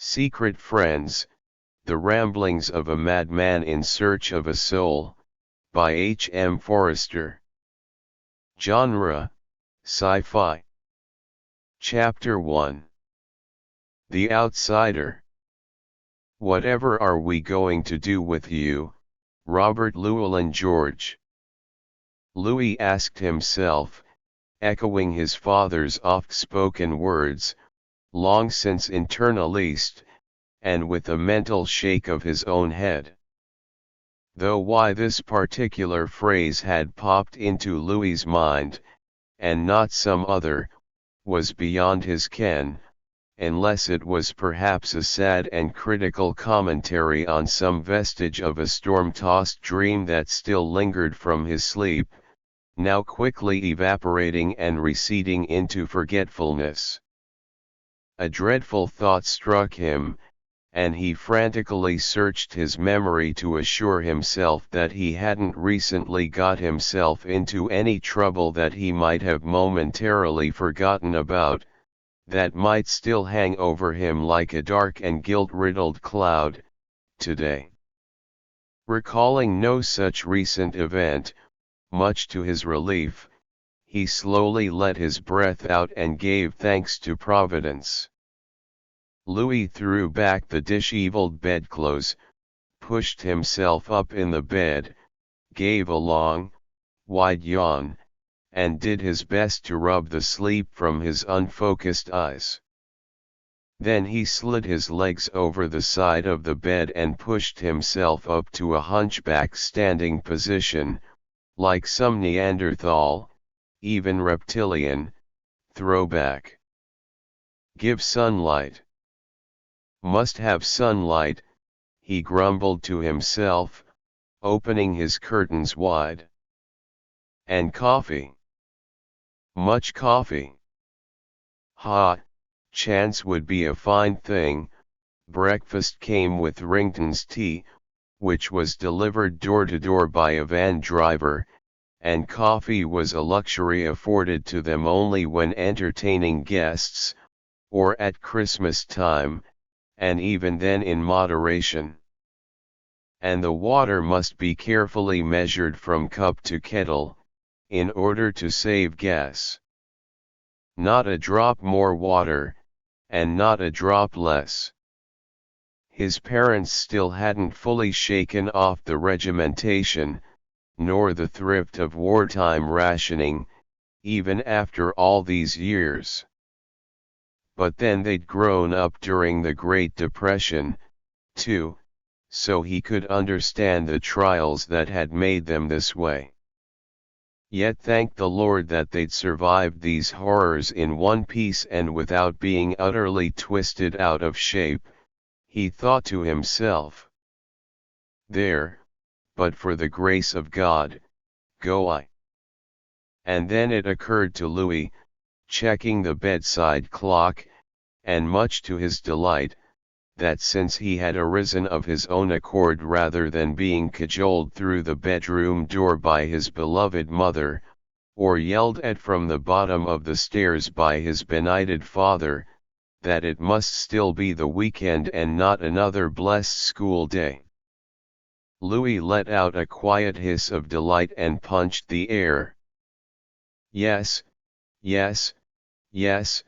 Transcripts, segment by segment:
Secret Friends, The Ramblings of a Madman in Search of a Soul, by H. M. Forrester. Genre, Sci-Fi. Chapter 1. The Outsider. Whatever are we going to do with you, Robert Llewelyn George? Louie asked himself, echoing his father's oft-spoken words, long since internalized, and with a mental shake of his own head. Though why this particular phrase had popped into Louie's mind, and not some other, was beyond his ken, unless it was perhaps a sad and critical commentary on some vestige of a storm-tossed dream that still lingered from his sleep, now quickly evaporating and receding into forgetfulness. A dreadful thought struck him, and he frantically searched his memory to assure himself that he hadn't recently got himself into any trouble that he might have momentarily forgotten about, that might still hang over him like a dark and guilt-riddled cloud, today. Recalling no such recent event, much to his relief, he slowly let his breath out and gave thanks to Providence. Louie threw back the disheveled bedclothes, pushed himself up in the bed, gave a long, wide yawn, and did his best to rub the sleep from his unfocused eyes. Then he slid his legs over the side of the bed and pushed himself up to a hunchback standing position, like some Neanderthal, even reptilian, throwback. Give sunlight. Must have sunlight, he grumbled to himself, opening his curtains wide. And coffee. Much coffee. Ha, chance would be a fine thing. Breakfast came with Rington's tea, which was delivered door to door by a van driver, and coffee was a luxury afforded to them only when entertaining guests, or at Christmas time, and even then in moderation. And the water must be carefully measured from cup to kettle, in order to save gas. Not a drop more water, and not a drop less. His parents still hadn't fully shaken off the regimentation, nor the thrift of wartime rationing, even after all these years. But then they'd grown up during the Great Depression, too, so he could understand the trials that had made them this way. Yet thank the Lord that they'd survived these horrors in one piece and without being utterly twisted out of shape, he thought to himself. There, but for the grace of God, go I. And then it occurred to Louie, checking the bedside clock, and much to his delight, that since he had arisen of his own accord rather than being cajoled through the bedroom door by his beloved mother, or yelled at from the bottom of the stairs by his benighted father, that it must still be the weekend and not another blessed school day. Louie let out a quiet hiss of delight and punched the air. Yes, yes, yes,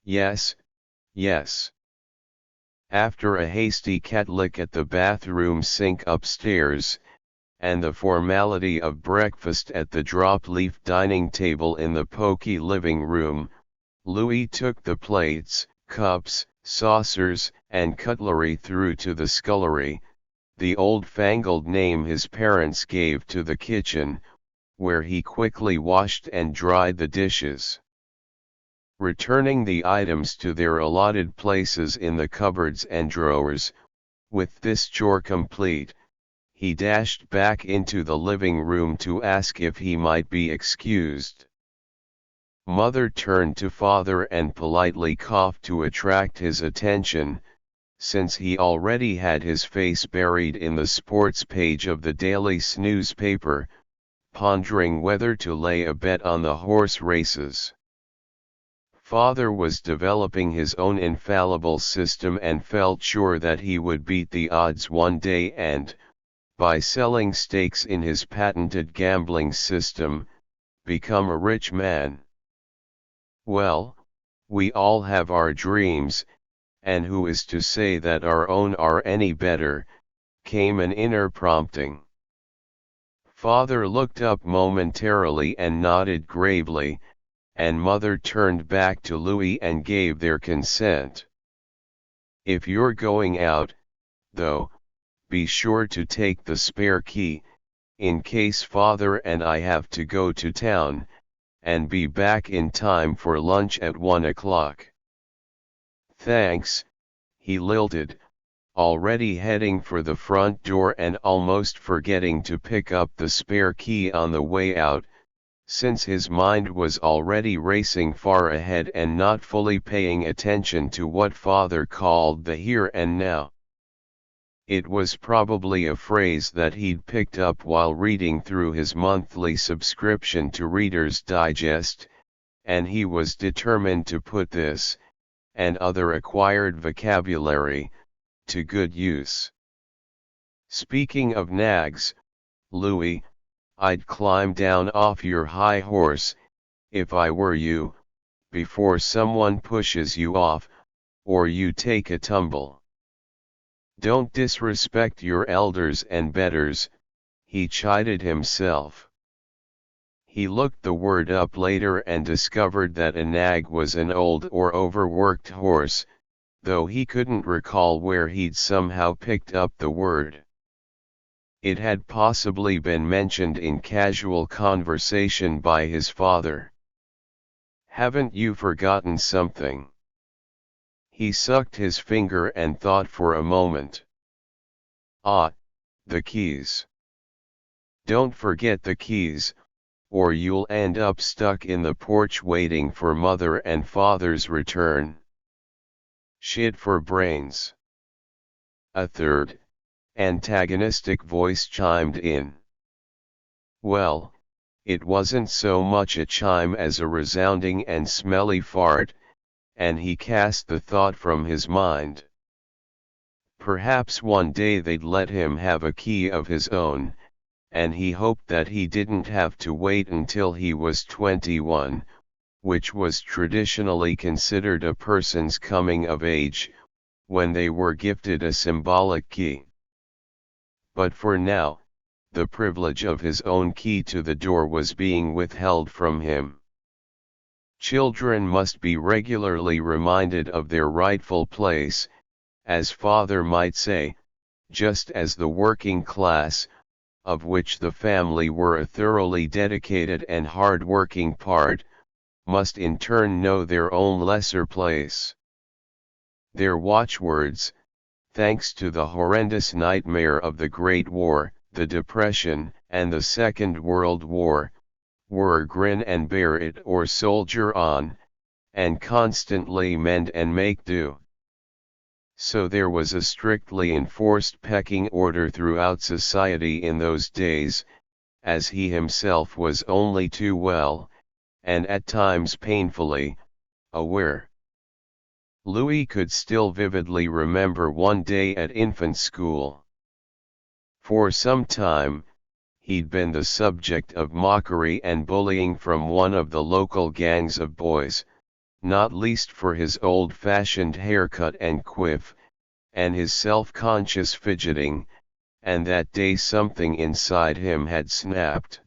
yes, yes. After a hasty catlick at the bathroom sink upstairs, and the formality of breakfast at the drop-leaf dining table in the poky living room, Louie took the plates, cups, saucers, and cutlery through to the scullery, the old-fangled name his parents gave to the kitchen, where he quickly washed and dried the dishes. Returning the items to their allotted places in the cupboards and drawers, with this chore complete, he dashed back into the living room to ask if he might be excused. Mother turned to father and politely coughed to attract his attention, since he already had his face buried in the sports page of the daily snooze paper, pondering whether to lay a bet on the horse races. Father was developing his own infallible system and felt sure that he would beat the odds one day and, by selling stakes in his patented gambling system, become a rich man. Well, we all have our dreams, and who is to say that our own are any better, came an inner prompting. Father looked up momentarily and nodded gravely, and Mother turned back to Louie and gave their consent. If you're going out, though, be sure to take the spare key, in case Father and I have to go to town, and be back in time for lunch at 1 o'clock. Thanks, he lilted, already heading for the front door and almost forgetting to pick up the spare key on the way out, since his mind was already racing far ahead and not fully paying attention to what Father called the here and now. It was probably a phrase that he'd picked up while reading through his monthly subscription to Reader's Digest, and he was determined to put this, and other acquired vocabulary, to good use. Speaking of nags, Louie, I'd climb down off your high horse, if I were you, before someone pushes you off, or you take a tumble. Don't disrespect your elders and betters, he chided himself. He looked the word up later and discovered that a nag was an old or overworked horse, though he couldn't recall where he'd somehow picked up the word. It had possibly been mentioned in casual conversation by his father. Haven't you forgotten something? He sucked his finger and thought for a moment. Ah, the keys. Don't forget the keys, or you'll end up stuck in the porch waiting for Mother and Father's return. Shit for brains. A third, antagonistic voice chimed in. Well, it wasn't so much a chime as a resounding and smelly fart, and he cast the thought from his mind. Perhaps one day they'd let him have a key of his own, and he hoped that he didn't have to wait until he was 21, which was traditionally considered a person's coming of age, when they were gifted a symbolic key. But for now, the privilege of his own key to the door was being withheld from him. Children must be regularly reminded of their rightful place, as Father might say, just as the working class, of which the family were a thoroughly dedicated and hard-working part, must in turn know their own lesser place. Their watchwords, thanks to the horrendous nightmare of the Great War, the Depression, and the Second World War, were grin and bear it or soldier on, and constantly mend and make do. So there was a strictly enforced pecking order throughout society in those days, as he himself was only too well, and at times painfully, aware. Louie could still vividly remember one day at infant school. For some time, he'd been the subject of mockery and bullying from one of the local gangs of boys, not least for his old-fashioned haircut and quiff, and his self-conscious fidgeting, and that day something inside him had snapped.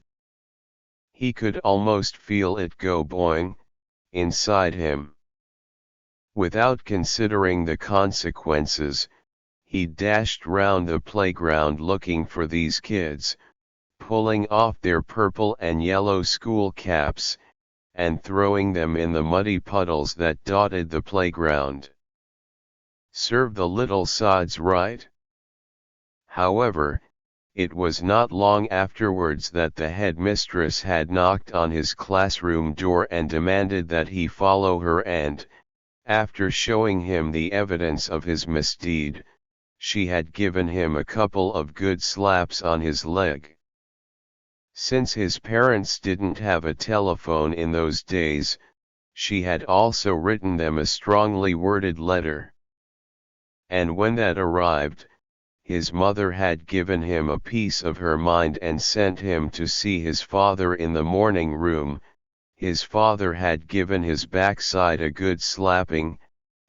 He could almost feel it go boing, inside him. Without considering the consequences, he dashed round the playground looking for these kids, pulling off their purple and yellow school caps, and throwing them in the muddy puddles that dotted the playground. Serve the little sods right? However, it was not long afterwards that the headmistress had knocked on his classroom door and demanded that he follow her and, after showing him the evidence of his misdeed, she had given him a couple of good slaps on his leg. Since his parents didn't have a telephone in those days, she had also written them a strongly worded letter. And when that arrived, his mother had given him a piece of her mind and sent him to see his father in the morning room. His father had given his backside a good slapping,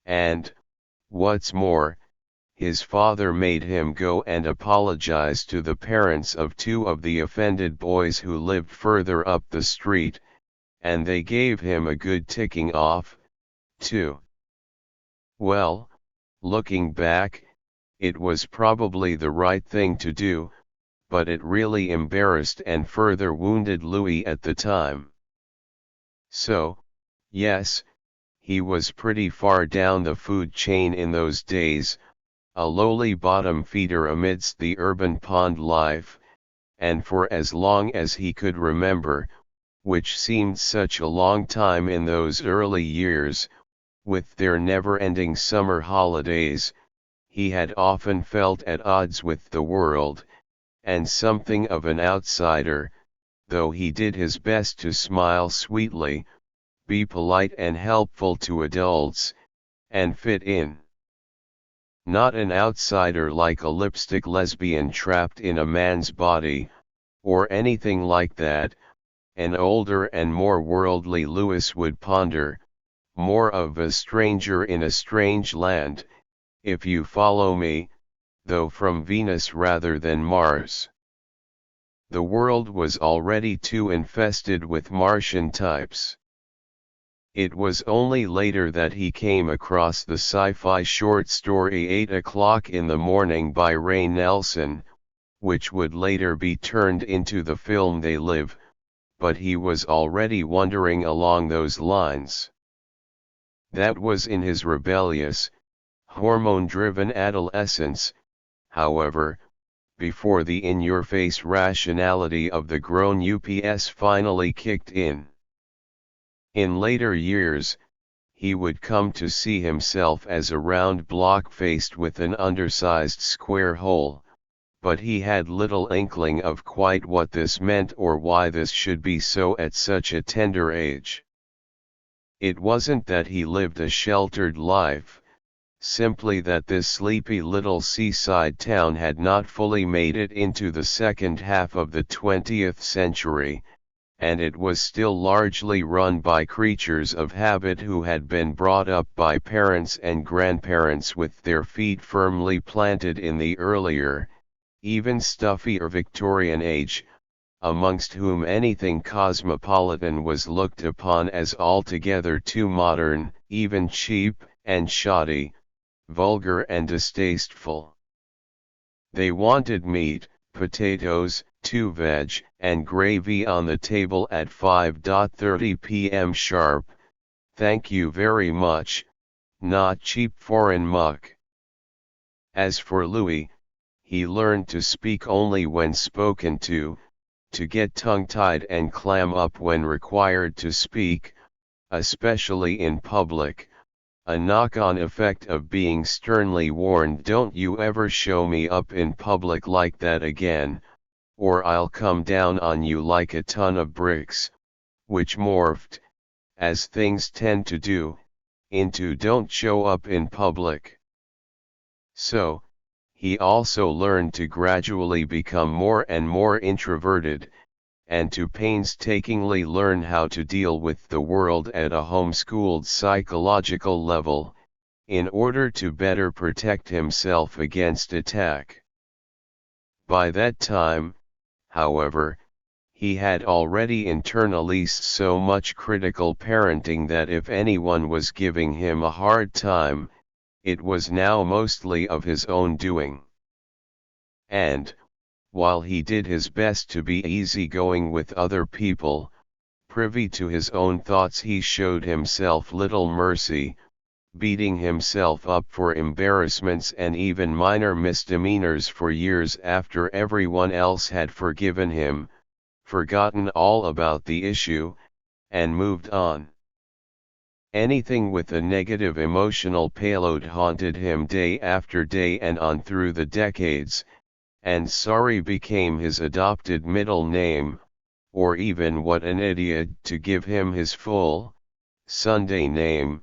and, what's more, his father made him go and apologize to the parents of two of the offended boys who lived further up the street, and they gave him a good ticking off, too. Well, looking back, it was probably the right thing to do, but it really embarrassed and further wounded Louie at the time. So, yes, he was pretty far down the food chain in those days, a lowly bottom feeder amidst the urban pond life, and for as long as he could remember, which seemed such a long time in those early years, with their never-ending summer holidays, he had often felt at odds with the world, and something of an outsider, though he did his best to smile sweetly, be polite and helpful to adults, and fit in. Not an outsider like a lipstick lesbian trapped in a man's body, or anything like that, an older and more worldly Louis would ponder, more of a stranger in a strange land, if you follow me, though from Venus rather than Mars. The world was already too infested with Martian types. It was only later that he came across the sci-fi short story 8 o'clock in the morning by Ray Nelson, which would later be turned into the film They Live, but he was already wondering along those lines. That was in his rebellious, hormone-driven adolescence, however, before the in-your-face rationality of the grown UPS finally kicked in. In later years, he would come to see himself as a round block faced with an undersized square hole, but he had little inkling of quite what this meant or why this should be so at such a tender age. It wasn't that he lived a sheltered life, simply that this sleepy little seaside town had not fully made it into the second half of the 20th century, and it was still largely run by creatures of habit who had been brought up by parents and grandparents with their feet firmly planted in the earlier, even stuffier Victorian age, amongst whom anything cosmopolitan was looked upon as altogether too modern, even cheap and shoddy, vulgar and distasteful. They wanted meat, potatoes, 2 veg, and gravy on the table at 5:30 p.m. sharp, thank you very much, not cheap foreign muck. As for Louis, he learned to speak only when spoken to get tongue-tied and clam up when required to speak, especially in public, a knock-on effect of being sternly warned, don't you ever show me up in public like that again, or I'll come down on you like a ton of bricks, which morphed, as things tend to do, into don't show up in public. So, he also learned to gradually become more and more introverted, and to painstakingly learn how to deal with the world at a homeschooled psychological level, in order to better protect himself against attack. By that time, however, he had already internalized so much critical parenting that if anyone was giving him a hard time, it was now mostly of his own doing. And, while he did his best to be easygoing with other people, privy to his own thoughts, he showed himself little mercy, beating himself up for embarrassments and even minor misdemeanors for years after everyone else had forgiven him, forgotten all about the issue, and moved on. Anything with a negative emotional payload haunted him day after day and on through the decades, and sorry became his adopted middle name, or even what an idiot to give him his full, Sunday name,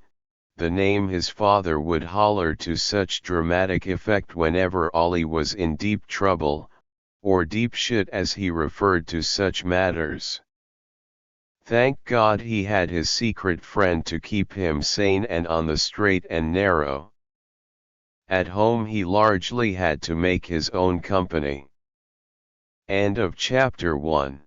the name his father would holler to such dramatic effect whenever Ollie was in deep trouble, or deep shit as he referred to such matters. Thank God he had his secret friend to keep him sane and on the straight and narrow. At home he largely had to make his own company. End of chapter 1.